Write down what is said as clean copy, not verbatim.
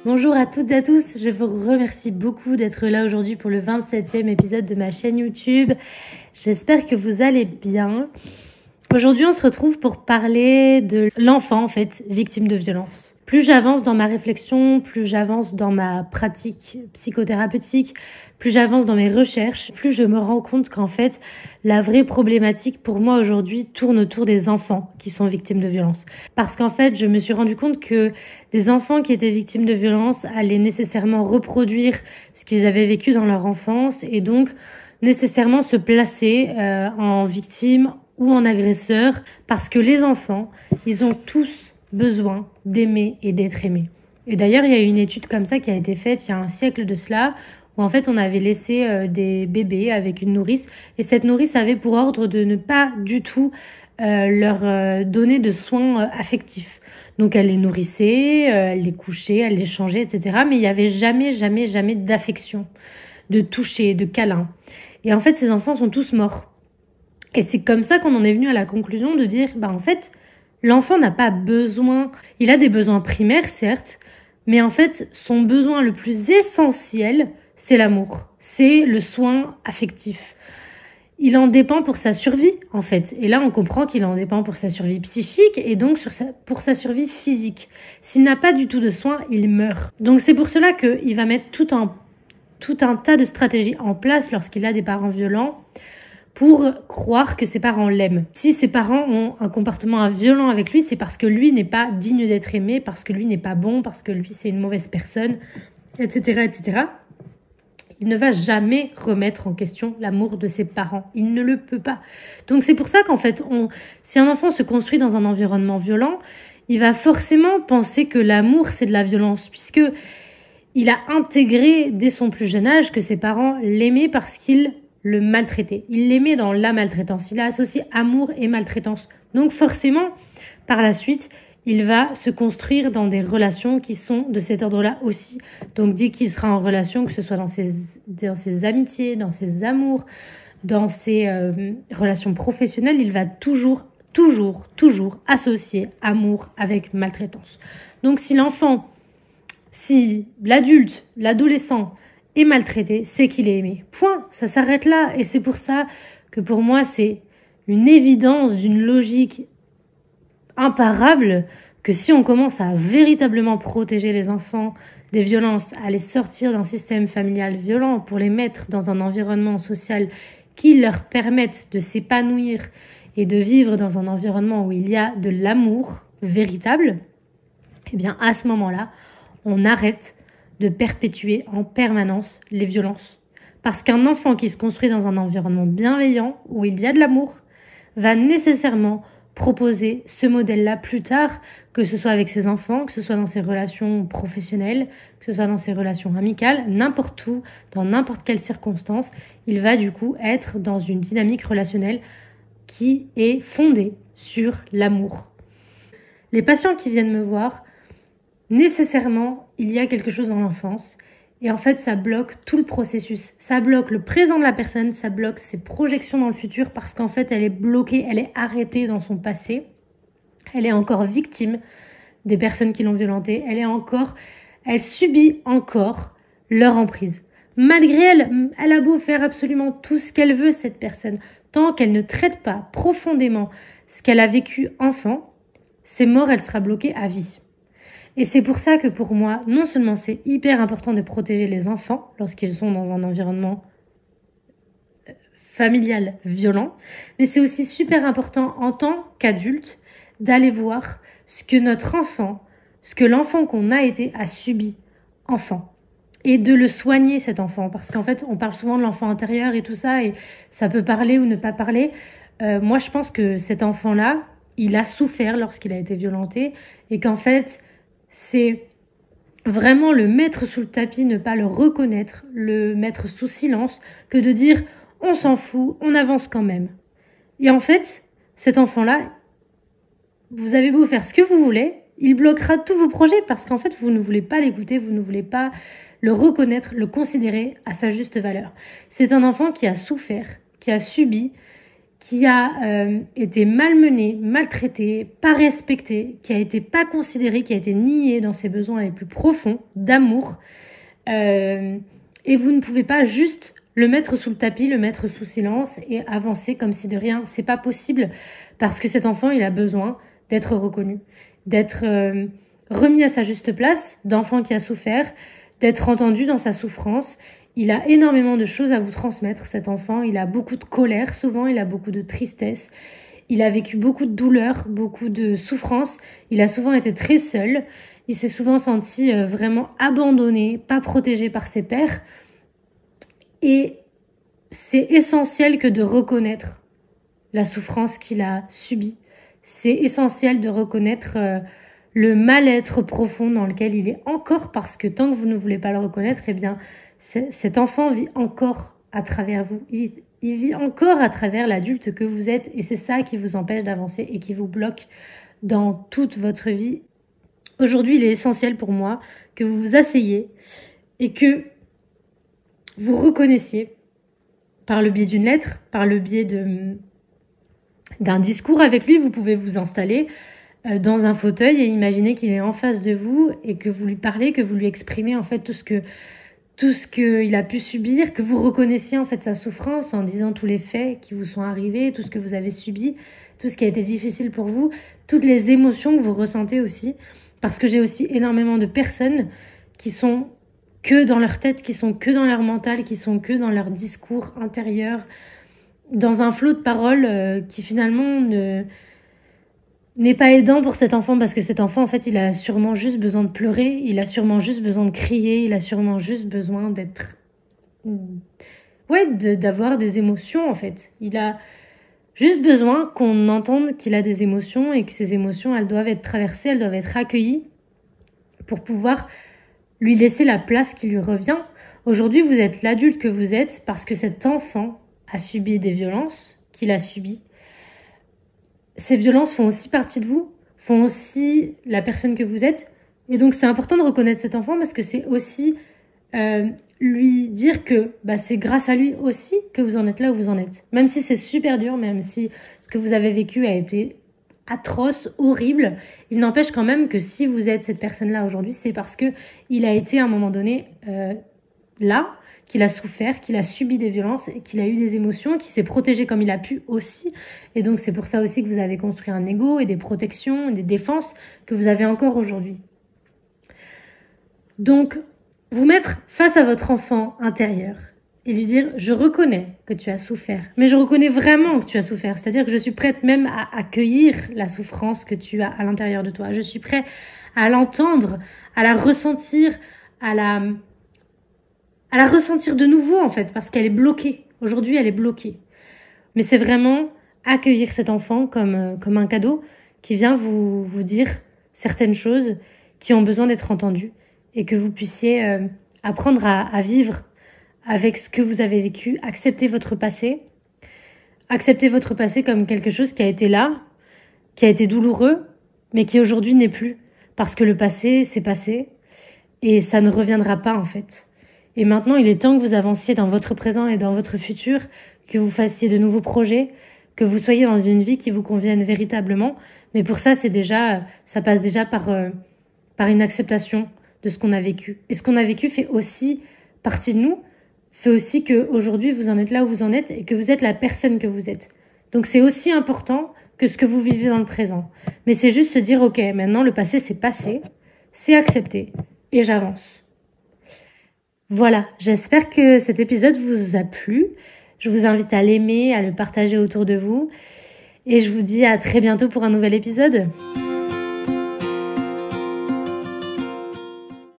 Bonjour à toutes et à tous, je vous remercie beaucoup d'être là aujourd'hui pour le 27e épisode de ma chaîne YouTube. J'espère que vous allez bien. Aujourd'hui, on se retrouve pour parler de l'enfant, victime de violence. Plus j'avance dans ma réflexion, plus j'avance dans ma pratique psychothérapeutique, plus j'avance dans mes recherches, plus je me rends compte qu'en fait, la vraie problématique pour moi aujourd'hui tourne autour des enfants qui sont victimes de violence. Parce qu'en fait, je me suis rendu compte que des enfants qui étaient victimes de violence allaient nécessairement reproduire ce qu'ils avaient vécu dans leur enfance et donc nécessairement se placer en victime ou en agresseur, parce que les enfants, ils ont tous besoin d'aimer et d'être aimés. Et d'ailleurs, il y a une étude comme ça qui a été faite il y a un siècle de cela, où en fait on avait laissé des bébés avec une nourrice, et cette nourrice avait pour ordre de ne pas du tout leur donner de soins affectifs. Donc elle les nourrissait, elle les couchait, elle les changeait, etc. Mais il n'y avait jamais d'affection, de toucher, de câlin. Et en fait, ces enfants sont tous morts. Et c'est comme ça qu'on en est venu à la conclusion de dire, en fait, l'enfant n'a pas besoin, il a des besoins primaires, certes, mais en fait, son besoin le plus essentiel, c'est l'amour, c'est le soin affectif. Il en dépend pour sa survie, en fait. Et là, on comprend qu'il en dépend pour sa survie psychique et donc pour sa survie physique. S'il n'a pas du tout de soins, il meurt. Donc c'est pour cela qu'il va mettre tout un tas de stratégies en place lorsqu'il a des parents violents, pour croire que ses parents l'aiment. Si ses parents ont un comportement violent avec lui, c'est parce que lui n'est pas digne d'être aimé, parce que lui n'est pas bon, parce que lui c'est une mauvaise personne, etc., etc. Il ne va jamais remettre en question l'amour de ses parents. Il ne le peut pas. Donc c'est pour ça qu'en fait, si un enfant se construit dans un environnement violent, il va forcément penser que l'amour c'est de la violence, puisque il a intégré dès son plus jeune âge que ses parents l'aimaient parce qu'ils le maltraiter. Il l'aimait dans la maltraitance. Il a associé amour et maltraitance. Donc forcément, par la suite, il va se construire dans des relations qui sont de cet ordre-là aussi. Donc dès qu'il sera en relation, que ce soit dans ses amitiés, dans ses amours, dans ses relations professionnelles, il va toujours associer amour avec maltraitance. Donc si l'adulte, l'adolescent, est maltraité, c'est qu'il est aimé. Point. Ça s'arrête là. Et c'est pour ça que pour moi, c'est une évidence d'une logique imparable que si on commence à véritablement protéger les enfants des violences, à les sortir d'un système familial violent pour les mettre dans un environnement social qui leur permette de s'épanouir et de vivre dans un environnement où il y a de l'amour véritable, eh bien, à ce moment-là, on arrête de perpétuer en permanence les violences. Parce qu'un enfant qui se construit dans un environnement bienveillant, où il y a de l'amour, va nécessairement proposer ce modèle-là plus tard, que ce soit avec ses enfants, que ce soit dans ses relations professionnelles, que ce soit dans ses relations amicales, n'importe où, dans n'importe quelle circonstance, il va du coup être dans une dynamique relationnelle qui est fondée sur l'amour. Les patients qui viennent me voir, nécessairement, il y a quelque chose dans l'enfance et en fait, ça bloque tout le processus. Ça bloque le présent de la personne, ça bloque ses projections dans le futur parce qu'en fait, elle est bloquée, elle est arrêtée dans son passé. Elle est encore victime des personnes qui l'ont violentée. Elle subit encore leur emprise. Malgré elle a beau faire absolument tout ce qu'elle veut, cette personne. Tant qu'elle ne traite pas profondément ce qu'elle a vécu enfant, c'est mort, elle sera bloquée à vie. Et c'est pour ça que pour moi, non seulement c'est hyper important de protéger les enfants lorsqu'ils sont dans un environnement familial violent, mais c'est aussi super important en tant qu'adulte d'aller voir ce que l'enfant qu'on a été a subi enfant. Et de le soigner, cet enfant. Parce qu'en fait, on parle souvent de l'enfant intérieur et tout ça, et ça peut parler ou ne pas parler. Moi, je pense que cet enfant-là, il a souffert lorsqu'il a été violenté, et qu'en fait, c'est vraiment le mettre sous le tapis, ne pas le reconnaître, le mettre sous silence, que de dire « on s'en fout, on avance quand même ». Et en fait, cet enfant-là, vous avez beau faire ce que vous voulez, il bloquera tous vos projets parce qu'en fait, vous ne voulez pas l'écouter, vous ne voulez pas le reconnaître, le considérer à sa juste valeur. C'est un enfant qui a souffert, qui a subi, qui a été malmené, maltraité, pas respecté, qui a été pas considéré, qui a été nié dans ses besoins les plus profonds d'amour. Et vous ne pouvez pas juste le mettre sous le tapis, le mettre sous silence et avancer comme si de rien. C'est pas possible parce que cet enfant, il a besoin d'être reconnu, d'être remis à sa juste place, d'enfant qui a souffert, d'être entendu dans sa souffrance. Il a énormément de choses à vous transmettre, cet enfant. Il a beaucoup de colère, souvent, il a beaucoup de tristesse. Il a vécu beaucoup de douleur, beaucoup de souffrance. Il a souvent été très seul. Il s'est souvent senti vraiment abandonné, pas protégé par ses pairs. Et c'est essentiel que de reconnaître la souffrance qu'il a subie. C'est essentiel de reconnaître le mal-être profond dans lequel il est encore, parce que tant que vous ne voulez pas le reconnaître, eh bien, cet enfant vit encore à travers vous. Il vit encore à travers l'adulte que vous êtes, et c'est ça qui vous empêche d'avancer et qui vous bloque dans toute votre vie. Aujourd'hui, il est essentiel pour moi que vous vous asseyez et que vous reconnaissiez par le biais d'une lettre, par le biais d'un discours avec lui. Vous pouvez vous installer dans un fauteuil et imaginer qu'il est en face de vous et que vous lui parlez, que vous lui exprimez en fait tout ce qu'il a pu subir, que vous reconnaissiez en fait sa souffrance en disant tous les faits qui vous sont arrivés, tout ce que vous avez subi, tout ce qui a été difficile pour vous, toutes les émotions que vous ressentez aussi. Parce que j'ai aussi énormément de personnes qui sont que dans leur tête, qui sont que dans leur mental, qui sont que dans leur discours intérieur, dans un flot de paroles qui finalement n'est pas aidant pour cet enfant, parce que cet enfant, en fait, il a sûrement juste besoin de pleurer, il a sûrement juste besoin de crier, il a sûrement juste besoin d'avoir des émotions, en fait. Il a juste besoin qu'on entende qu'il a des émotions et que ces émotions, elles doivent être traversées, elles doivent être accueillies pour pouvoir lui laisser la place qui lui revient. Aujourd'hui, vous êtes l'adulte que vous êtes parce que cet enfant a subi des violences qu'il a subies. Ces violences font aussi partie de vous, font aussi la personne que vous êtes. Et donc, c'est important de reconnaître cet enfant parce que c'est aussi lui dire que c'est grâce à lui aussi que vous en êtes là où vous en êtes. Même si c'est super dur, même si ce que vous avez vécu a été atroce, horrible, il n'empêche quand même que si vous êtes cette personne-là aujourd'hui, c'est parce que il a été à un moment donné là, qu'il a souffert, qu'il a subi des violences, et qu'il a eu des émotions, qu'il s'est protégé comme il a pu aussi. Et donc c'est pour ça aussi que vous avez construit un ego et des protections, et des défenses que vous avez encore aujourd'hui. Donc, vous mettre face à votre enfant intérieur et lui dire « Je reconnais que tu as souffert, mais je reconnais vraiment que tu as souffert. C'est-à-dire que je suis prête même à accueillir la souffrance que tu as à l'intérieur de toi. Je suis prête à l'entendre, à la ressentir, à la ressentir de nouveau en fait, parce qu'elle est bloquée. Aujourd'hui, elle est bloquée. Mais c'est vraiment accueillir cet enfant comme un cadeau qui vient vous dire certaines choses qui ont besoin d'être entendues et que vous puissiez apprendre à vivre avec ce que vous avez vécu, accepter votre passé comme quelque chose qui a été là, qui a été douloureux, mais qui aujourd'hui n'est plus. Parce que le passé, c'est passé et ça ne reviendra pas en fait. Et maintenant, il est temps que vous avanciez dans votre présent et dans votre futur, que vous fassiez de nouveaux projets, que vous soyez dans une vie qui vous convienne véritablement. Mais pour ça, ça passe déjà par une acceptation de ce qu'on a vécu. Et ce qu'on a vécu fait aussi partie de nous, fait aussi qu'aujourd'hui, vous en êtes là où vous en êtes et que vous êtes la personne que vous êtes. Donc, c'est aussi important que ce que vous vivez dans le présent. Mais c'est juste se dire, ok, maintenant, le passé, c'est passé, c'est accepté et j'avance. Voilà, j'espère que cet épisode vous a plu. Je vous invite à l'aimer, à le partager autour de vous. Et je vous dis à très bientôt pour un nouvel épisode.